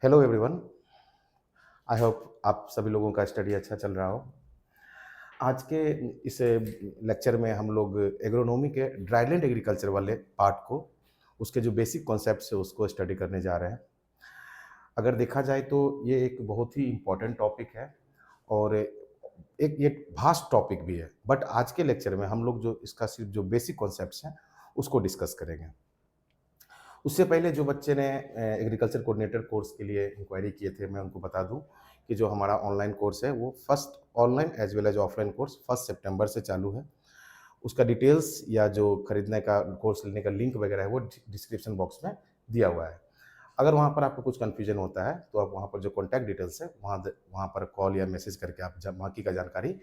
Hello everyone. I hope आप सभी लोगों का स्टडी अच्छा चल रहा हो। आज के इस लेक्चर में हम लोग एग्रोनॉमी के ड्राईलैंड एग्रीकल्चर वाले पार्ट को, उसके जो बेसिक कॉन्सेप्ट्स है उसको स्टडी करने जा रहे हैं। अगर देखा जाए तो ये एक बहुत ही इम्पोर्टेंट टॉपिक है और एक ये भास्ट टॉपिक भी है, बट आज के लेक्चर में हम लोग जो इसका सिर्फ जो बेसिक कॉन्सेप्ट्स हैं उसको डिस्कस करेंगे। उससे पहले जो बच्चे ने एग्रीकल्चर कोऑर्डिनेटर कोर्स के लिए इंक्वायरी किए थे, मैं उनको बता दूं कि जो हमारा ऑनलाइन कोर्स है वो first online as well as offline course 1 सितंबर से चालू है। उसका डिटेल्स या जो खरीदने का, कोर्स लेने का लिंक वगैरह है वो डिस्क्रिप्शन बॉक्स में दिया हुआ है। अगर वहाँ पर आपको कुछ कन्फ्यूजन होता है तो आप वहाँ पर जो कॉन्टैक्ट डिटेल्स है वहाँ पर कॉल या मैसेज करके आप बाकी का जानकारी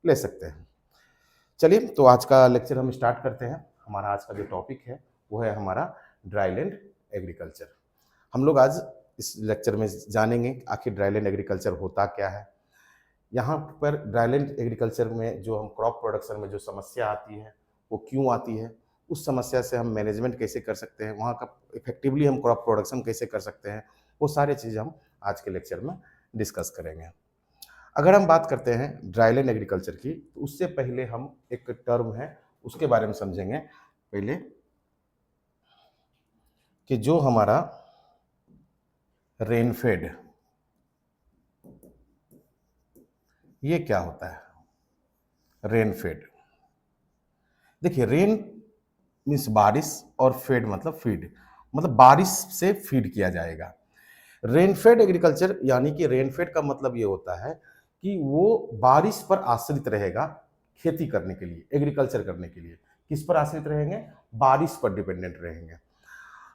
ले सकते हैं। चलिए, तो आज का लेक्चर हम स्टार्ट करते हैं। हमारा आज का जो टॉपिक है वो है हमारा ड्राईलैंड एग्रीकल्चर। हम लोग आज इस लेक्चर में जानेंगे आखिर ड्राईलैंड एग्रीकल्चर होता क्या है। यहाँ पर ड्राईलैंड एग्रीकल्चर में जो हम क्रॉप प्रोडक्शन में जो समस्या आती है वो क्यों आती है, उस समस्या से हम मैनेजमेंट कैसे कर सकते हैं, वहाँ का इफेक्टिवली हम क्रॉप प्रोडक्शन कैसे कर सकते हैं, वो सारी चीज़ हम आज के लेक्चर में डिस्कस करेंगे। अगर हम बात करते हैं ड्राईलैंड एग्रीकल्चर की, तो उससे पहले हम एक टर्म है उसके बारे में समझेंगे पहले, कि जो हमारा रेनफेड, ये क्या होता है। रेनफेड, देखिए, रेन मीन्स बारिश और फेड मतलब फीड, मतलब बारिश से फीड किया जाएगा। रेनफेड एग्रीकल्चर यानी कि रेनफेड का मतलब ये होता है कि वो बारिश पर आश्रित रहेगा खेती करने के लिए, एग्रीकल्चर करने के लिए। किस पर आश्रित रहेंगे? बारिश पर डिपेंडेंट रहेंगे।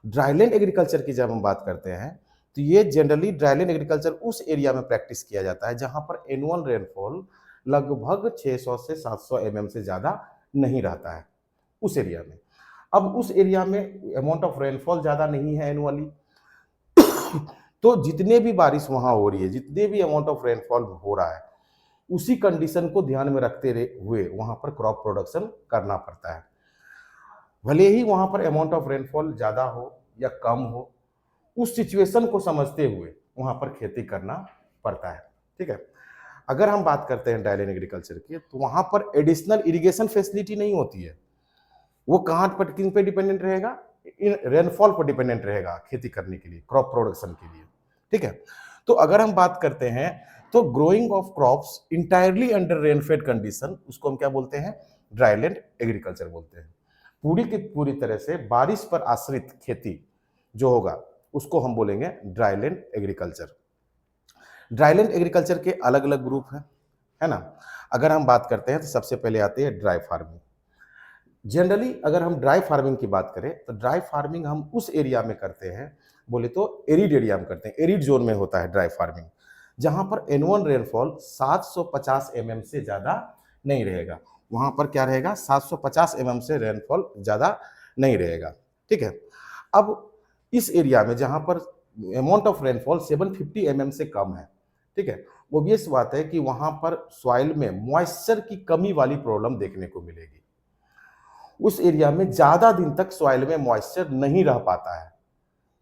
ड्राईलैंड एग्रीकल्चर की जब हम बात करते हैं तो ये जनरली ड्राईलैंड एग्रीकल्चर उस एरिया में प्रैक्टिस किया जाता है जहां पर एनुअल रेनफॉल लगभग 600 से 700 mm से ज़्यादा नहीं रहता है उस एरिया में। अब उस एरिया में अमाउंट ऑफ रेनफॉल ज़्यादा नहीं है एनुअली, तो जितने भी बारिश वहां हो रही है, जितने भी अमाउंट ऑफ रेनफॉल हो रहा है, उसी कंडीशन को ध्यान में रखते हुए वहां पर क्रॉप प्रोडक्शन करना पड़ता है। भले ही वहां पर अमाउंट ऑफ रेनफॉल ज़्यादा हो या कम हो, उस सिचुएशन को समझते हुए वहां पर खेती करना पड़ता है। ठीक है। अगर हम बात करते हैं ड्राईलैंड एग्रीकल्चर की, तो वहां पर एडिशनल इरिगेशन फैसिलिटी नहीं होती है। वो कहां पर, किन पे डिपेंडेंट रहेगा? रेनफॉल पर डिपेंडेंट रहेगा खेती करने के लिए, क्रॉप प्रोडक्शन के लिए। ठीक है। तो अगर हम बात करते हैं तो growing of crops entirely under rainfed condition, उसको हम क्या बोलते हैं? ड्राईलैंड एग्रीकल्चर बोलते हैं। पूरी की पूरी तरह से बारिश पर आश्रित खेती जो होगा उसको हम बोलेंगे ड्राईलैंड एग्रीकल्चर। ड्राईलैंड एग्रीकल्चर के अलग अलग ग्रुप हैं, है ना। अगर हम बात करते हैं तो सबसे पहले आती है ड्राई फार्मिंग। जनरली अगर हम ड्राई फार्मिंग की बात करें तो ड्राई फार्मिंग हम उस एरिया में करते हैं, बोले तो एरिड एरिया में करते हैं, एरिड जोन में होता है ड्राई फार्मिंग, जहां पर एनुअल रेनफॉल 750 mm से ज्यादा नहीं रहेगा। वहां पर क्या रहेगा? 750 mm से रेनफॉल ज्यादा नहीं रहेगा। ठीक है। अब इस एरिया में जहां पर अमाउंट ऑफ रेनफॉल 750 mm से कम है, ठीक है, ऑब्वियस बात है कि वहां पर सॉइल में मॉइस्चर की कमी वाली प्रॉब्लम देखने को मिलेगी। उस एरिया में ज्यादा दिन तक सॉइल में मॉइस्चर नहीं रह पाता है,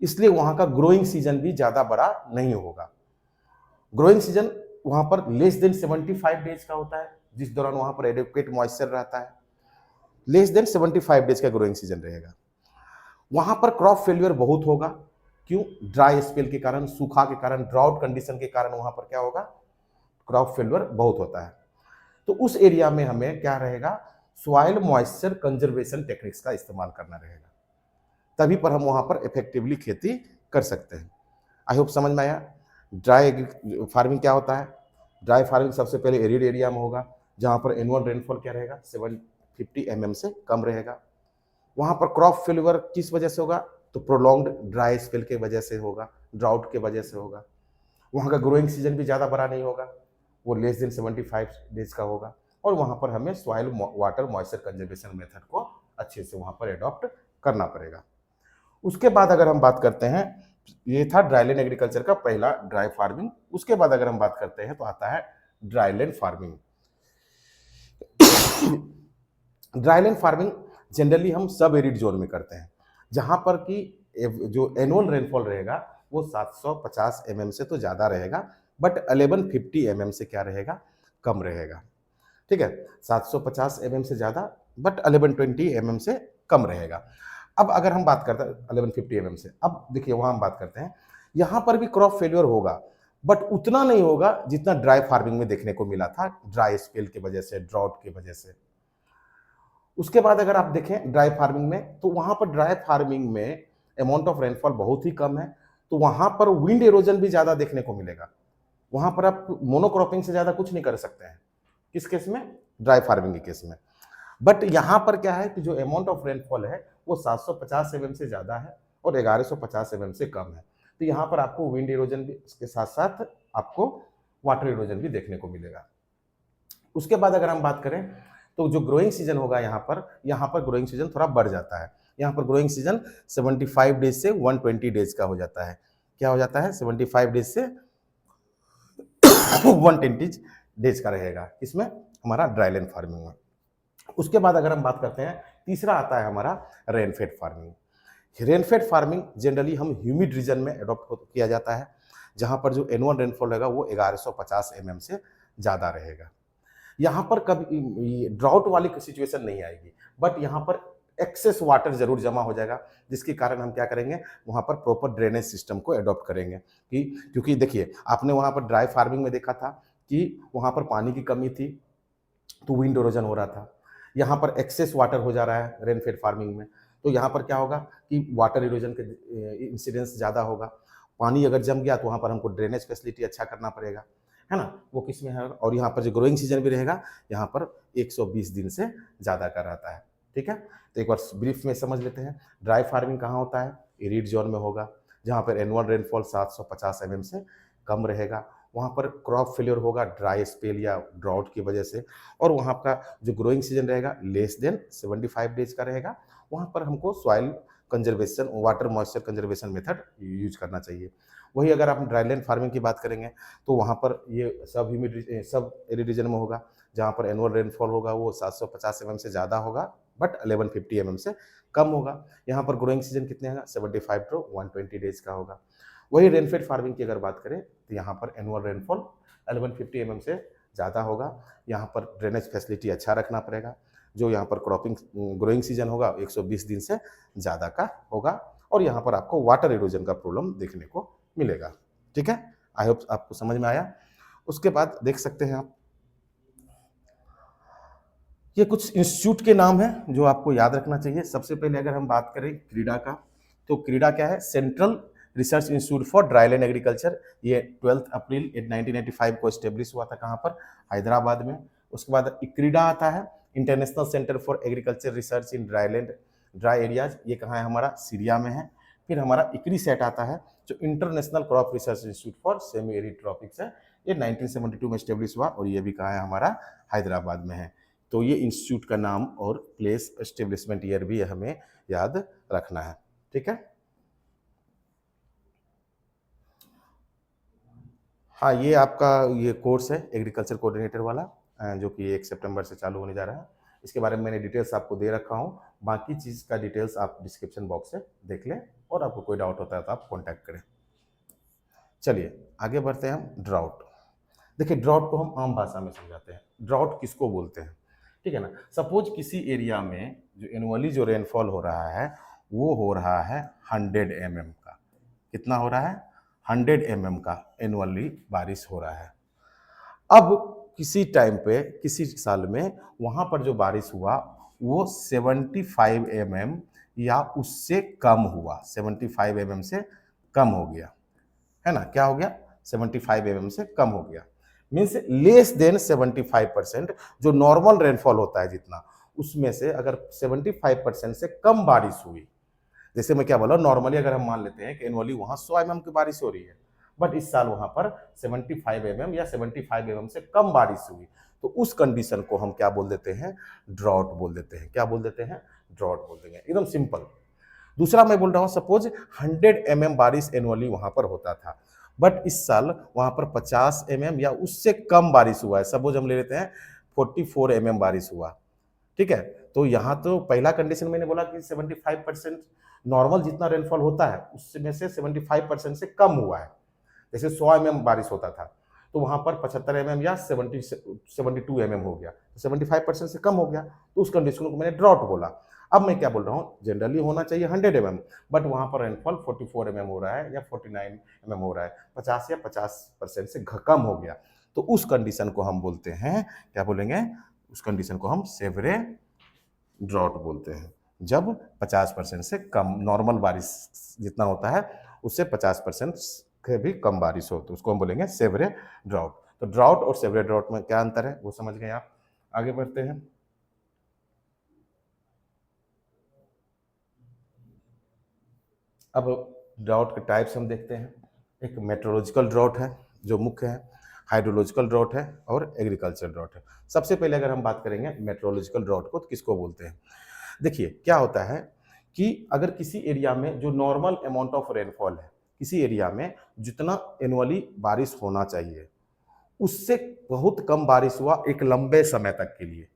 इसलिए वहां का ग्रोइंग सीजन भी ज्यादा बड़ा नहीं होगा। ग्रोइंग सीजन वहां पर लेस देन 75 डेज का होता है, जिस दौरान वहां पर एडिक्वेट मॉइस्चर रहता है। लेस देन 75 डेज का ग्रोइंग सीजन रहेगा। वहां पर क्रॉप फेल्यूर बहुत होगा। क्यों? ड्राई स्पेल के कारण, सूखा के कारण, ड्राउट कंडीशन के कारण वहां पर क्या होगा? क्रॉप फेल्यूर बहुत होता है। तो उस एरिया में हमें क्या रहेगा? सॉइल मॉइस्चर कंजर्वेशन टेक्निक्स का इस्तेमाल करना रहेगा, तभी पर हम वहां पर इफेक्टिवली खेती कर सकते हैं। आई होप समझ में आया। ड्राई फार्मिंग क्या होता है? ड्राई फार्मिंग सबसे पहले एरिड एरिया में होगा, जहां पर एनुअल रेनफॉल क्या रहेगा? 750 mm से कम रहेगा। वहां पर क्रॉप फेल्यूर किस वजह से होगा? तो प्रोलॉन्ग्ड ड्राई स्पेल के वजह से होगा, ड्राउट के वजह से होगा। वहां का ग्रोइंग सीजन भी ज़्यादा बड़ा नहीं होगा, वो लेस देन 75 डेज का होगा। और वहां पर हमें soil water moisture conservation method को अच्छे से वहां पर एडॉप्ट करना पड़ेगा। उसके बाद अगर हम बात करते हैं, ये था ड्राईलैंड एग्रीकल्चर का पहला ड्राई फार्मिंग। उसके बाद अगर हम बात करते हैं तो आता है dryland farming. Dryland farming generally हम सब एरिड जोन में करते हैं, जहां पर कि जो एनुअल रेनफॉल रहेगा वो 750 mm से तो ज़्यादा रहेगा, बट 1150 mm से क्या रहेगा, कम रहेगा। ठीक है, 750 mm से ज़्यादा बट 1120 mm से कम रहेगा। अब अगर हम बात करते हैं 1150 mm से, अब देखिए वहाँ हम बात करते हैं, यहाँ पर भी क्रॉप फेल्योर होगा, बट उतना नहीं होगा जितना ड्राई फार्मिंग में देखने को मिला था, ड्राई स्पेल की वजह से, ड्रॉट की वजह से। उसके बाद अगर आप देखें ड्राई फार्मिंग में, तो वहां पर ड्राई फार्मिंग में अमाउंट ऑफ रेनफॉल बहुत ही कम है, तो वहां पर विंड एरोजन भी ज्यादा देखने को मिलेगा। वहां पर आप मोनोक्रॉपिंग से ज्यादा कुछ नहीं कर सकते हैं, किस केस में, ड्राई फार्मिंग के केस में। बट यहां पर क्या है कि जो अमाउंट ऑफ रेनफॉल है वो 750 mm से ज्यादा है और 1150 mm से कम है, तो यहां पर आपको विंड एरोजन भी, इसके साथ साथ आपको वाटर एरोजन भी देखने को मिलेगा। उसके बाद अगर हम बात करें तो जो ग्रोइंग सीजन होगा यहाँ पर ग्रोइंग सीजन थोड़ा बढ़ जाता है। यहाँ पर ग्रोइंग सीजन 75 डेज से 120 डेज का हो जाता है। क्या हो जाता है, 75 डेज से 120 डेज का रहेगा, इसमें हमारा ड्राईलैंड फार्मिंग में। उसके बाद अगर हम बात करते हैं, तीसरा आता है हमारा rainfed farming. Rainfed farming generally हम ह्यूमिड रीजन में अडॉप्ट किया जाता है, जहां पर जो एनुअल रेनफॉल रहेगा वो 1150 mm से ज़्यादा रहेगा। यहाँ पर कभी ड्राउट वाली सिचुएशन नहीं आएगी, बट यहाँ पर एक्सेस वाटर जरूर जमा हो जाएगा, जिसके कारण हम क्या करेंगे, वहाँ पर प्रॉपर ड्रेनेज सिस्टम को अडॉप्ट करेंगे। कि क्योंकि देखिए आपने वहाँ पर ड्राई फार्मिंग में देखा था कि वहाँ पर पानी की कमी थी, तो विंड इरोजन हो रहा था। यहाँ पर एक्सेस वाटर हो जा रहा है रेनफेड फार्मिंग में, तो यहाँ पर क्या होगा कि वाटर इरोजन के इंसिडेंस ज़्यादा होगा। पानी अगर जम गया तो वहाँ पर हमको ड्रेनेज फैसिलिटी अच्छा करना पड़ेगा, है ना, वो किस में है। और यहाँ पर जो ग्रोइंग सीजन भी रहेगा, यहाँ पर 120 दिन से ज़्यादा का रहता है। ठीक है, तो एक बार ब्रीफ में समझ लेते हैं। ड्राई फार्मिंग कहाँ होता है, एरिड जोन में होगा, जहाँ पर एनुअल रेनफॉल 750 mm से कम रहेगा। वहाँ पर क्रॉप फेलियर होगा ड्राई स्पेल या ड्राउट की वजह से, और वहाँ का जो ग्रोइंग सीजन रहेगा लेस देन 75 डेज का रहेगा। वहाँ पर हमको soil conservation, water moisture conservation method use करना चाहिए। वही अगर आप ड्राईलैंड फार्मिंग की बात करेंगे तो वहाँ पर ये सब एरिड रीजन में होगा, जहाँ पर एनुअल रेनफॉल होगा वो 750 mm से ज़्यादा होगा, बट 1150 mm से कम होगा। यहाँ पर ग्रोइंग सीजन कितने होगा, 75 टू 120 डेज का होगा। वही रेनफेड फार्मिंग की अगर बात करें तो यहाँ पर एनुअल रेनफॉल 1150 mm से ज़्यादा होगा। यहाँ पर ड्रेनेज फैसिलिटी अच्छा रखना पड़ेगा। जो यहाँ पर क्रॉपिंग ग्रोइंग सीजन होगा 120 दिन से ज़्यादा का होगा, और यहाँ पर आपको वाटर इरोजन का प्रॉब्लम देखने को मिलेगा। ठीक है, आई होप आपको समझ में आया। उसके बाद देख सकते हैं आप, ये कुछ इंस्टीट्यूट के नाम हैं जो आपको याद रखना चाहिए। सबसे पहले अगर हम बात करें क्रीडा का, तो क्रीडा क्या है, central research institute for dryland agriculture. ये 12 अप्रैल 1985 को स्टेब्लिश हुआ था, कहाँ पर, हैदराबाद में। उसके बाद इक्रीडा आता है, international centre for agriculture research in dryland, dry areas, ये कहाँ है, हमारा सीरिया में है। फिर हमारा इक्रीसैट आता है, जो international crop research institute for semi arid tropics है। ये 1972 में स्टेब्लिश हुआ, और ये भी कहाँ है, हमारा हैदराबाद में है। तो ये इंस्टीट्यूट का नाम और प्लेस, एस्टेब्लिशमेंट ईयर भी हमें याद रखना है। ठीक है, हाँ, ये आपका ये कोर्स है एग्रीकल्चर कोऑर्डिनेटर वाला, जो कि 1 सितंबर से चालू होने जा रहा है। इसके बारे में मैंने डिटेल्स आपको दे रखा हूँ। बाकी चीज़ का डिटेल्स आप डिस्क्रिप्शन बॉक्स से देख लें, और आपको कोई डाउट होता है तो आप कॉन्टैक्ट करें। चलिए आगे बढ़ते हैं हम। ड्राउट, देखिए ड्राउट को हम आम भाषा में समझाते हैं। ड्राउट किसको बोलते हैं, ठीक है ना। सपोज किसी एरिया में जो एनुअली जो रेनफॉल हो रहा है वो हो रहा है 100 mm का। कितना हो रहा है, 100 mm का एनुअली बारिश हो रहा है। अब किसी टाइम पे, किसी साल में वहाँ पर जो बारिश हुआ वो 75 mm या उससे कम हुआ, 75 mm से कम हो गया, है ना। क्या हो गया, 75 mm से कम हो गया, मीन्स लेस देन 75%। जो नॉर्मल रेनफॉल होता है जितना, उसमें से अगर 75% से कम बारिश हुई, जैसे मैं क्या बोला, नॉर्मली अगर हम मान लेते हैं कि एनुअली वहां 100 mm की बारिश हो रही है, बट इस साल वहां पर 75 mm या 75 mm से कम बारिश हुई, तो उस कंडीशन को हम क्या बोल देते हैं, ड्रॉट बोल देते हैं। क्या बोल देते हैं, ड्रॉट बोल देंगे, एकदम सिंपल। दूसरा मैं बोल रहा हूं, सपोज 100 mm बारिश एनुअली वहां पर होता था, बट इस साल वहां पर 50 mm या उससे कम बारिश हुआ है। सपोज हम ले लेते हैं 44 mm बारिश हुआ, ठीक है। तो यहाँ तो पहला कंडीशन मैंने बोला कि 75% नॉर्मल जितना रेनफॉल होता है उसमें से 75% से कम हुआ है। जैसे 100 mm बारिश होता था तो वहां पर 75 mm या 72 mm हो गया, 75% से कम हो गया, तो उस कंडीशन को मैंने ड्रॉट बोला। अब मैं क्या बोल रहा हूँ, जनरली होना चाहिए 100 mm, बट वहां पर रेनफॉल 44 mm हो रहा है या 49 mm हो रहा है, 50 या 50% से कम हो गया, तो उस कंडीशन को हम बोलते हैं, क्या बोलेंगे, उस कंडीशन को हम सेवरे ड्रॉट बोलते हैं। जब 50% से कम नॉर्मल बारिश जितना होता है उससे 50% के भी कम बारिश हो तो उसको हम बोलेंगे सेवरे ड्रॉट। तो ड्रॉट और सेवरे ड्रॉट में क्या अंतर है वो समझ गए आप। आगे बढ़ते हैं। अब ड्राउट के टाइप्स हम देखते हैं। एक मेट्रोलॉजिकल ड्राउट है जो मुख्य है, हाइड्रोलॉजिकल ड्राउट है और एग्रीकल्चर ड्राउट है। सबसे पहले अगर हम बात करेंगे मेट्रोलॉजिकल ड्राउट को, तो किसको बोलते हैं। देखिए क्या होता है कि अगर किसी एरिया में जो नॉर्मल अमाउंट ऑफ रेनफॉल है, किसी एरिया में जितना एनुअली बारिश होना चाहिए उससे बहुत कम बारिश हुआ एक लंबे समय तक के लिए,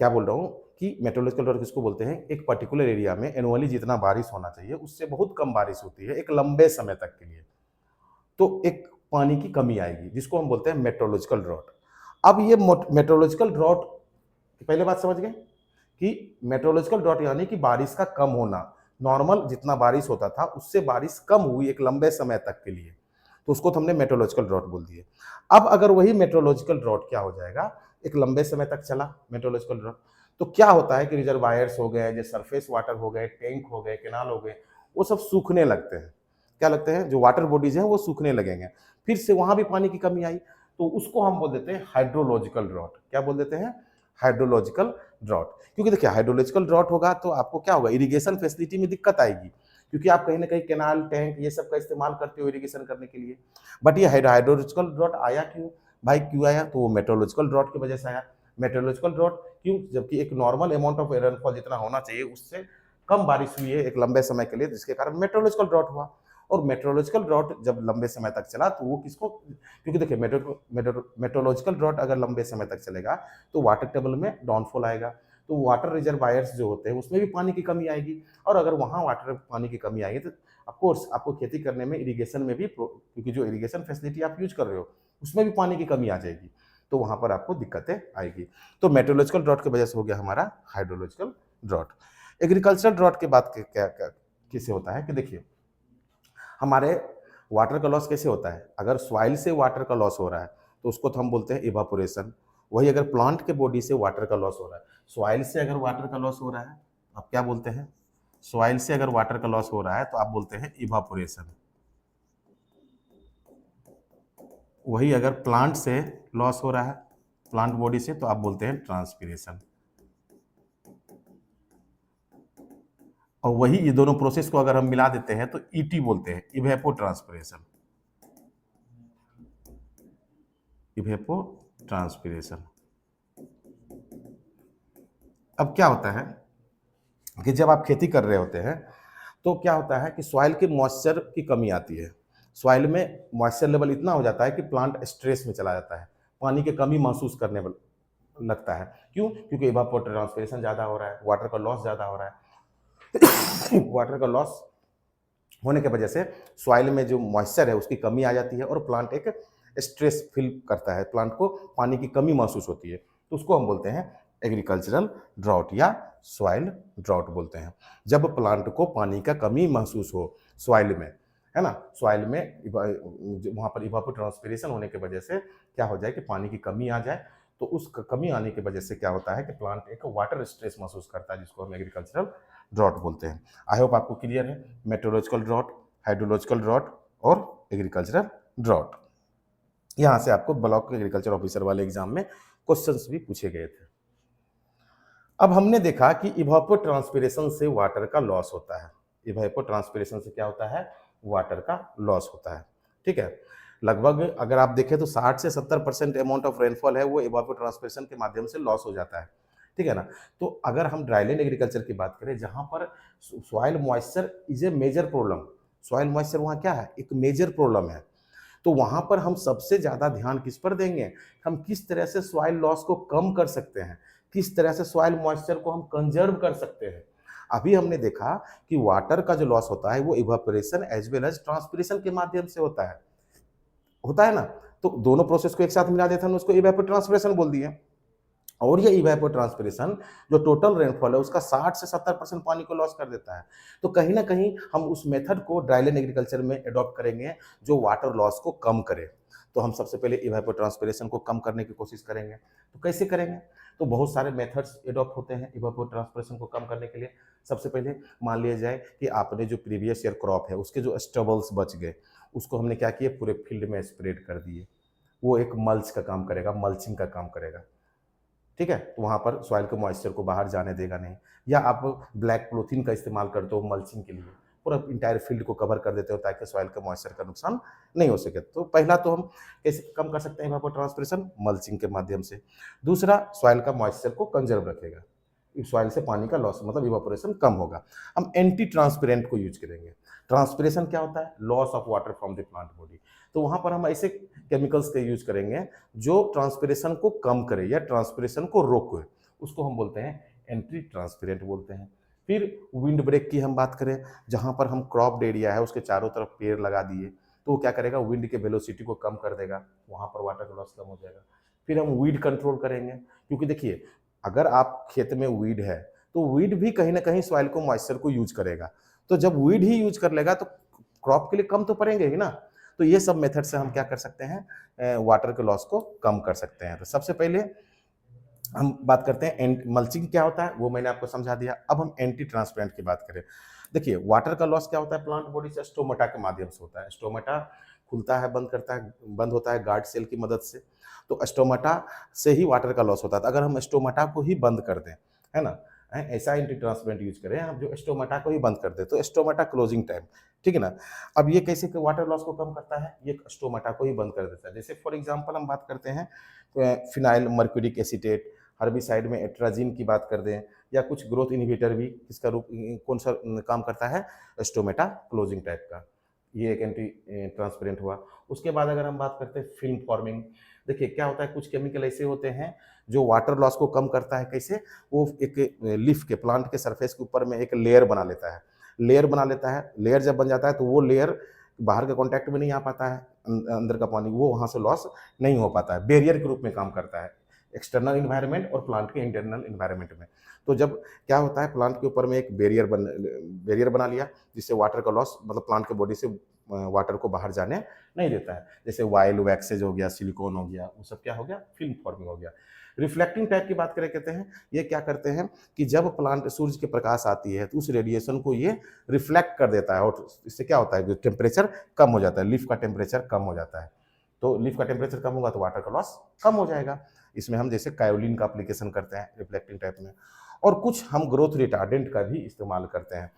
क्या बोल रहा हूँ कि मेट्रोलॉजिकल ड्रॉट किसको बोलते हैं, एक पर्टिकुलर एरिया में एनुअली जितना बारिश होना चाहिए उससे बहुत कम बारिश होती है एक लंबे समय तक के लिए, तो एक पानी की कमी आएगी जिसको हम बोलते हैं मेट्रोलॉजिकल ड्रॉट। अब ये मेट्रोलॉजिकल ड्रॉट, पहले बात समझ गए कि मेट्रोलॉजिकल ड्रॉट यानी कि बारिश का कम होना, नॉर्मल जितना बारिश होता था उससे बारिश कम हुई एक लंबे समय तक के लिए, तो उसको तो हमने मेट्रोलॉजिकल ड्रॉट बोल दिए। अब अगर वही मेट्रोलॉजिकल ड्रॉट क्या हो जाएगा, एक लंबे समय तक चला मेट्रोलॉजिकल ड्रॉट, तो क्या होता है कि रिजर्वायर्स हो गए, जो सरफेस वाटर हो गए, टैंक हो गए, केनाल हो गए, वो सब सूखने लगते हैं। क्या लगते हैं, जो वाटर बॉडीज हैं वो सूखने लगेंगे, फिर से वहां भी पानी की कमी आई, तो उसको हम बोल देते हैं हाइड्रोलॉजिकल ड्रॉट। क्या बोल देते हैं, हाइड्रोलॉजिकल ड्रॉट। क्योंकि देखिए हाइड्रोलॉजिकल ड्रॉट होगा तो आपको क्या होगा, इरिगेशन फैसिलिटी में दिक्कत आएगी, क्योंकि आप कहीं ना कहीं केनाल टैंक ये सब का इस्तेमाल करते हो इरिगेशन करने के लिए। बट ये हाइड्रोलॉजिकल ड्रॉट आया क्यों भाई, क्यों आया, तो वो मेट्रोलॉजिकल ड्रॉट की वजह से आया। मेट्रोलॉजिकल ड्रॉट क्यों, जबकि एक नॉर्मल अमाउंट ऑफ रेनफॉल जितना होना चाहिए उससे कम बारिश हुई है एक लंबे समय के लिए, जिसके कारण मेट्रोलॉजिकल ड्रॉट हुआ। और मेट्रोलॉजिकल ड्रॉट जब लंबे समय तक चला तो वो किसको, क्योंकि देखिए मेट्रोलॉजिकल ड्रॉट अगर लंबे समय तक चलेगा तो वाटर टेबल में डाउनफॉल आएगा, तो वाटर रिजर्वायर्स जो होते हैं उसमें भी पानी की कमी आएगी, और अगर वहाँ वाटर पानी की कमी आएगी तो ऑफकोर्स आपको खेती करने में, इरिगेशन में भी, क्योंकि जो इरिगेशन फैसिलिटी आप यूज कर रहे हो उसमें भी पानी की कमी आ जाएगी, तो वहां पर आपको दिक्कतें आएगी। तो मेट्रोलॉजिकल ड्रॉट की वजह से हो गया हमारा हाइड्रोलॉजिकल ड्रॉट। एग्रीकल्चर ड्रॉट की बात क्या कैसे होता है कि देखिए हमारे वाटर का लॉस कैसे होता है, अगर सॉइल से वाटर का लॉस हो रहा है तो उसको तो हम बोलते हैं इवापोरेशन। वही अगर प्लांट के बॉडी से वाटर का लॉस हो रहा है, सॉइल से अगर वाटर का लॉस हो रहा है आप क्या बोलते हैं, सॉइल से अगर वाटर का लॉस हो रहा है तो आप बोलते हैं इवापोरेशन। वही अगर प्लांट से लॉस हो रहा है, प्लांट बॉडी से, तो आप बोलते हैं ट्रांसपीरेशन। और वही ये दोनों प्रोसेस को अगर हम मिला देते हैं तो ईटी बोलते हैं, इवेपो ट्रांसपीरेशन। इवेपो ट्रांसपीरेशन। अब क्या होता है कि जब आप खेती कर रहे होते हैं तो क्या होता है कि सॉइल के मॉइस्चर की कमी आती है, सॉइल में मॉइस्चर लेवल इतना हो जाता है कि प्लांट स्ट्रेस में चला जाता है, पानी की कमी महसूस करने लगता है। क्यों, क्योंकि इवापोरेटिव ट्रांसपिरेशन ज़्यादा हो रहा है, वाटर का लॉस ज़्यादा हो रहा है। वाटर का लॉस होने की वजह से सॉइल में जो मॉइस्चर है उसकी कमी आ जाती है और प्लांट एक स्ट्रेस फील करता है, प्लांट को पानी की कमी महसूस होती है, तो उसको हम बोलते हैं एग्रीकल्चरल ड्राउट या सॉइल ड्राउट बोलते हैं। जब प्लांट को पानी का कमी महसूस हो सॉइल में, है ना, सॉइल में वहाँ पर इवापोरेटिव ट्रांसपिरेशन होने की वजह से क्या हो जाए कि पानी की कमी आ जाए, तो उस कमी आने की वजह से क्या होता है कि प्लांट एक वाटर स्ट्रेस महसूस करता है, जिसको हम एग्रीकल्चरल ड्रॉट बोलते हैं। आई होप आपको क्लियर है मेट्रोलॉजिकल ड्रॉट, हाइड्रोलॉजिकल ड्रॉट और एग्रीकल्चरल ड्रॉट। यहाँ से आपको ब्लॉक एग्रीकल्चर ऑफिसर वाले एग्जाम में क्वेश्चंस भी पूछे गए थे। अब हमने देखा कि इवापो ट्रांसपिरेशन से वाटर का लॉस होता है, इवापो ट्रांसपिरेशन से क्या होता है, वाटर का लॉस होता है। ठीक है, लगभग अगर आप देखें तो 60 से 70% अमाउंट ऑफ रेनफॉल है वो इवापो ट्रांसपिरेशन के माध्यम से लॉस हो जाता है। ठीक है ना। तो अगर हम ड्राईलैंड एग्रीकल्चर की बात करें जहां पर soil moisture is a major problem, soil moisture वहां क्या है, एक मेजर प्रॉब्लम है, तो वहां पर हम सबसे ज्यादा ध्यान किस पर देंगे, हम किस तरह से सॉइल लॉस को कम कर सकते हैं, किस तरह से सॉइल मॉइस्चर को हम कंजर्व कर सकते हैं। अभी हमने देखा कि वाटर का जो लॉस होता है वो evaporation as well as transpiration के माध्यम से होता है ना। तो दोनों प्रोसेस को एक साथ मिला देते हैं, उसको इवेपोट्रांसपिरेशन बोल दिए। और ये इवेपोट्रांसपिरेशन जो टोटल रेनफॉल है उसका 60 से 70% पानी को लॉस कर देता है। तो कहीं ना कहीं हम उस मेथड को ड्राईलैंड एग्रीकल्चर में अडॉप्ट करेंगे जो वाटर लॉस को कम करे। तो हम सबसे पहले इवेपोट्रांसपिरेशन को कम करने की कोशिश करेंगे। तो कैसे करेंगे? तो बहुत सारे मेथड्स अडॉप्ट होते हैं इवेपोट्रांसपिरेशन को कम करने के लिए। सबसे पहले मान लिया जाए कि आपने जो प्रीवियस ईयर क्रॉप है उसके जो स्टबल्स बच गए उसको हमने क्या किया, पूरे फील्ड में स्प्रेड कर दिए। वो एक मल्च का काम करेगा, मल्चिंग का काम करेगा। ठीक है, तो वहाँ पर सॉइल के मॉइस्चर को बाहर जाने देगा नहीं। या आप ब्लैक पॉलीथीन का इस्तेमाल करते हो मल्चिंग के लिए, पूरा इंटायर फील्ड को कवर कर देते हो ताकि सॉइल के मॉइस्चर का नुकसान नहीं हो सके। तो पहला तो हम कैसे कम कर सकते हैं इवापोट्रांसपिरेशन? मल्चिंग के माध्यम से। दूसरा, सॉइल का मॉइस्चर को कंजर्व रखेगा, सॉइल से पानी का लॉस मतलब इवापोरेशन कम होगा। हम एंटी ट्रांसपेरेंट को यूज करेंगे। ट्रांसपिरेशन क्या होता है? Loss of water from the plant body. तो वहां पर हम ऐसे केमिकल्स का यूज करेंगे जो ट्रांसपिरेशन को कम करे या ट्रांसपिरेशन को रोके, उसको हम बोलते हैं एंटी ट्रांसपेरेंट बोलते हैं। फिर विंड ब्रेक की हम बात करें, जहां पर हम क्रॉप एरिया है उसके चारों तरफ पेड़ लगा दिए तो वो क्या करेगा, विंड के वेलोसिटी को कम कर देगा, वहां पर वाटर का लॉस कम हो जाएगा। फिर हम वीड कंट्रोल करेंगे, क्योंकि देखिए अगर आप खेत में वीड है तो वीड भी कहीं ना कहीं सॉइल को मॉइस्चर को यूज करेगा। तो जब वीड ही यूज कर लेगा तो क्रॉप के लिए कम तो पड़ेंगे ही ना। तो ये सब मेथड से हम क्या कर सकते हैं, वाटर के लॉस को कम कर सकते हैं। तो सबसे पहले हम बात करते हैं मल्चिंग क्या होता है, वो मैंने आपको समझा दिया। अब हम एंटी ट्रांसपेरेंट की बात करें। देखिए वाटर का लॉस क्या होता है, प्लांट बॉडी से स्टोमेटा के माध्यम से होता है। स्टोमेटा खुलता है, बंद करता है, बंद होता है गार्ड सेल की मदद से। तो स्टोमेटा से ही वाटर का लॉस होता है। तो अगर हम स्टोमेटा को ही बंद कर दें, है ना, ऐसा एंटी ट्रांसपेरेंट यूज करें हम जो स्टोमेटा को ही बंद कर दे, तो स्टोमेटा क्लोजिंग टाइम, ठीक है ना। अब ये कैसे वाटर लॉस को कम करता है, ये स्टोमेटा को ही बंद कर देता है। जैसे फॉर एग्जांपल हम बात करते हैं फिनाइल मर्क्यूरिक एसीटेट, हर्बिसाइड में एट्राजिन की बात कर दें, या कुछ ग्रोथ इनहिबिटर भी, किसका रूप कौन सा काम करता है, स्टोमेटा क्लोजिंग टाइप का। ये एक एंटी ट्रांसपेरेंट हुआ। उसके बाद अगर हम बात करते हैं फिल्म फॉर्मिंग, देखिए क्या होता है, कुछ केमिकल ऐसे होते हैं जो वाटर लॉस को कम करता है। कैसे? वो एक लीफ के, प्लांट के सरफेस के ऊपर में एक लेयर बना लेता है। लेयर जब बन जाता है तो वो लेयर बाहर के कांटेक्ट में नहीं आ पाता है, अंदर का पानी वो वहां से लॉस नहीं हो पाता है, बैरियर के रूप में काम करता है एक्सटर्नल इन्वायरमेंट और प्लांट के इंटरनल इन्वायरमेंट में। तो जब क्या होता है, प्लांट के ऊपर में एक बैरियर बना लिया जिससे वाटर का लॉस मतलब प्लांट के बॉडी से वाटर को बाहर जाने नहीं देता है। जैसे वाइल वैक्सेज हो गया, सिलिकॉन हो गया, वो सब क्या हो गया, फिल्म फॉर्मिंग हो गया। रिफ्लेक्टिंग टाइप की बात करें, कहते हैं ये क्या करते हैं कि जब प्लांट सूरज के प्रकाश आती है तो उस रेडिएशन को ये रिफ्लेक्ट कर देता है, और इससे क्या होता है कि टेम्परेचर कम हो जाता है, लीफ का टेम्परेचर कम हो जाता है। तो लीफ का टेम्परेचर कम होगा तो वाटर का लॉस कम हो जाएगा। इसमें हम जैसे कायोलिन का एप्लीकेशन करते हैं रिफ्लेक्टिंग टाइप में। और कुछ हम ग्रोथ रिटार्डेंट का भी इस्तेमाल करते हैं।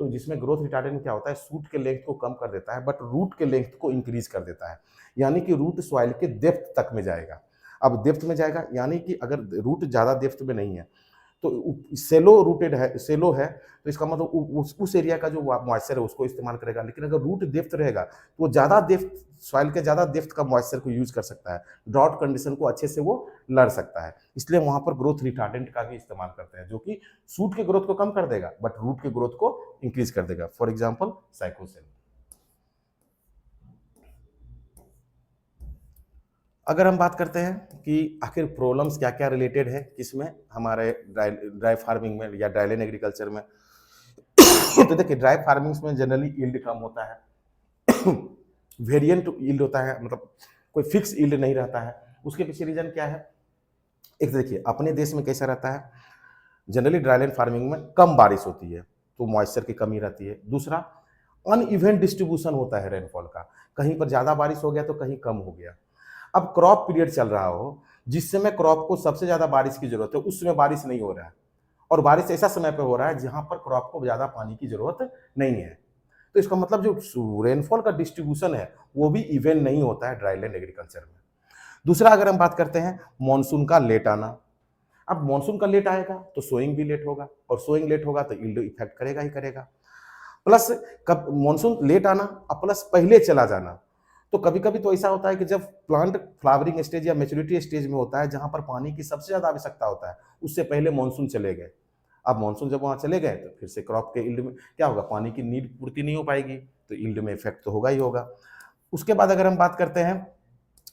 तो जिसमें ग्रोथ रिटार्डेंट क्या होता है, सूट के लेंथ को कम कर देता है बट रूट के लेंथ को इंक्रीज कर देता है, यानी कि रूट सॉइल के डेप्थ तक में जाएगा। अब डेप्थ में जाएगा यानी कि अगर रूट ज़्यादा डेप्थ में नहीं है तो सेलो है तो इसका मतलब उस एरिया का जो मॉइस्चर है उसको इस्तेमाल करेगा। लेकिन अगर रूट डेप्थ रहेगा तो वो ज़्यादा डेप्थ, सॉइल के ज़्यादा डेप्थ का मॉइस्चर को यूज कर सकता है, ड्रॉट कंडीशन को अच्छे से वो लड़ सकता है। इसलिए वहां पर ग्रोथ रिटार्डेंट का भी इस्तेमाल करते हैं जो कि सूट के ग्रोथ को कम कर देगा बट रूट के ग्रोथ को इंक्रीज कर देगा। For example Cycocel. अगर हम बात करते हैं कि आखिर प्रॉब्लम्स क्या क्या रिलेटेड है किसमें, हमारे ड्राई फार्मिंग में या ड्राईलैंड एग्रीकल्चर में तो देखिए ड्राई फार्मिंग में जनरली यील्ड कम होता है वेरिएंट यील्ड होता है, मतलब कोई फिक्स यील्ड नहीं रहता है। उसके पीछे रीजन क्या है, एक तो देखिए अपने देश में कैसा रहता है, जनरली ड्राईलैंड फार्मिंग में कम बारिश होती है तो मॉइस्चर की कमी रहती है। दूसरा, अनइवन डिस्ट्रीब्यूशन होता है रेनफॉल का, कहीं पर ज़्यादा बारिश हो गया तो कहीं कम हो गया। अब क्रॉप पीरियड चल रहा हो जिस समय क्रॉप को सबसे ज़्यादा बारिश की जरूरत है उस समय बारिश नहीं हो रहा है, और बारिश ऐसा समय पे हो रहा है जहां पर क्रॉप को ज़्यादा पानी की जरूरत नहीं है। तो इसका मतलब जो रेनफॉल का डिस्ट्रीब्यूशन है वो भी इवन नहीं होता है ड्राईलैंड एग्रीकल्चर में। दूसरा, अगर हम बात करते हैं मॉनसून का लेट आना, अब मॉनसून का लेट आएगा तो सोइंग भी लेट होगा, और सोइंग लेट होगा तो यील्ड इफेक्ट करेगा ही करेगा। प्लस कब मॉनसून लेट आना और प्लस पहले चला जाना, तो कभी कभी तो ऐसा होता है कि जब प्लांट फ्लावरिंग स्टेज या मेच्योरिटी स्टेज में होता है जहां पर पानी की सबसे ज्यादा आवश्यकता होता है उससे पहले मॉनसून चले गए। अब मानसून जब वहाँ चले गए तो फिर से क्रॉप के यील्ड में क्या होगा, पानी की नीड पूर्ति नहीं हो पाएगी, तो यील्ड में इफेक्ट तो होगा ही होगा। उसके बाद अगर हम बात करते हैं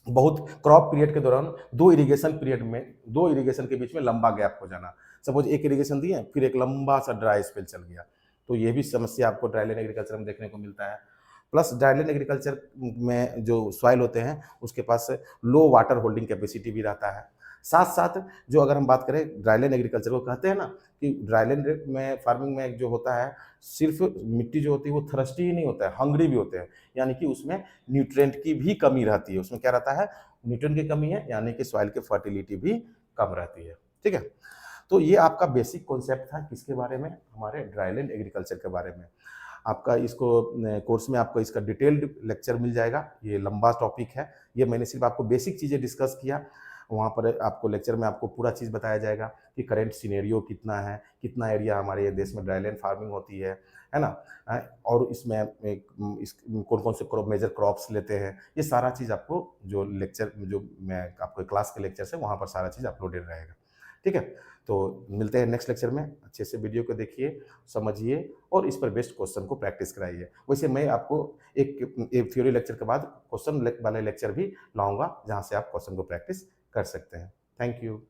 बहुत क्रॉप पीरियड के दौरान दो इरिगेशन पीरियड में, दो इरिगेशन के बीच में लंबा गैप हो जाना। सपोज एक इरिगेशन दिए फिर एक लंबा सा ड्राई स्पेल चल गया, तो ये भी समस्या आपको ड्राईलैंड एग्रीकल्चर में देखने को मिलता है। प्लस ड्राईलैंड एग्रीकल्चर में जो सॉइल होते हैं उसके पास लो वाटर होल्डिंग कैपेसिटी भी रहता है। साथ साथ जो अगर हम बात करें ड्राईलैंड एग्रीकल्चर को कहते हैं ना कि ड्राईलैंड में फार्मिंग में जो होता है, सिर्फ मिट्टी जो होती है वो थ्रस्टी ही नहीं होता है, हंग्री भी होते हैं, यानी कि उसमें न्यूट्रिएंट की भी कमी रहती है। उसमें क्या रहता है, न्यूट्रिएंट की कमी है, यानी कि सॉइल की फर्टिलिटी भी कम रहती है। ठीक है, तो ये आपका बेसिक कॉन्सेप्ट था किसके बारे में, हमारे ड्राईलैंड एग्रीकल्चर के बारे में। आपका इसको कोर्स में आपको इसका डिटेल्ड लेक्चर मिल जाएगा, ये लंबा टॉपिक है, ये मैंने सिर्फ आपको बेसिक चीज़ें डिस्कस किया। वहाँ पर आपको लेक्चर में आपको पूरा चीज़ बताया जाएगा कि करंट सिनेरियो कितना है, कितना एरिया हमारे ये देश में ड्राईलैंड फार्मिंग होती है ना, और इसमें इस कौन कौन से क्रॉप मेजर क्रॉप्स लेते हैं, ये सारा चीज़ आपको जो लेक्चर जो मैं आपको क्लास के लेक्चर से वहाँ पर सारा चीज़ अपलोडेड रहेगा। ठीक है, तो मिलते हैं नेक्स्ट लेक्चर में। अच्छे से वीडियो को देखिए, समझिए और इस पर बेस्ड क्वेश्चन को प्रैक्टिस कराइए। वैसे मैं आपको एक थ्योरी लेक्चर के बाद क्वेश्चन वाले लेक्चर भी लाऊंगा जहां से आप क्वेश्चन को प्रैक्टिस कर सकते हैं। Thank you.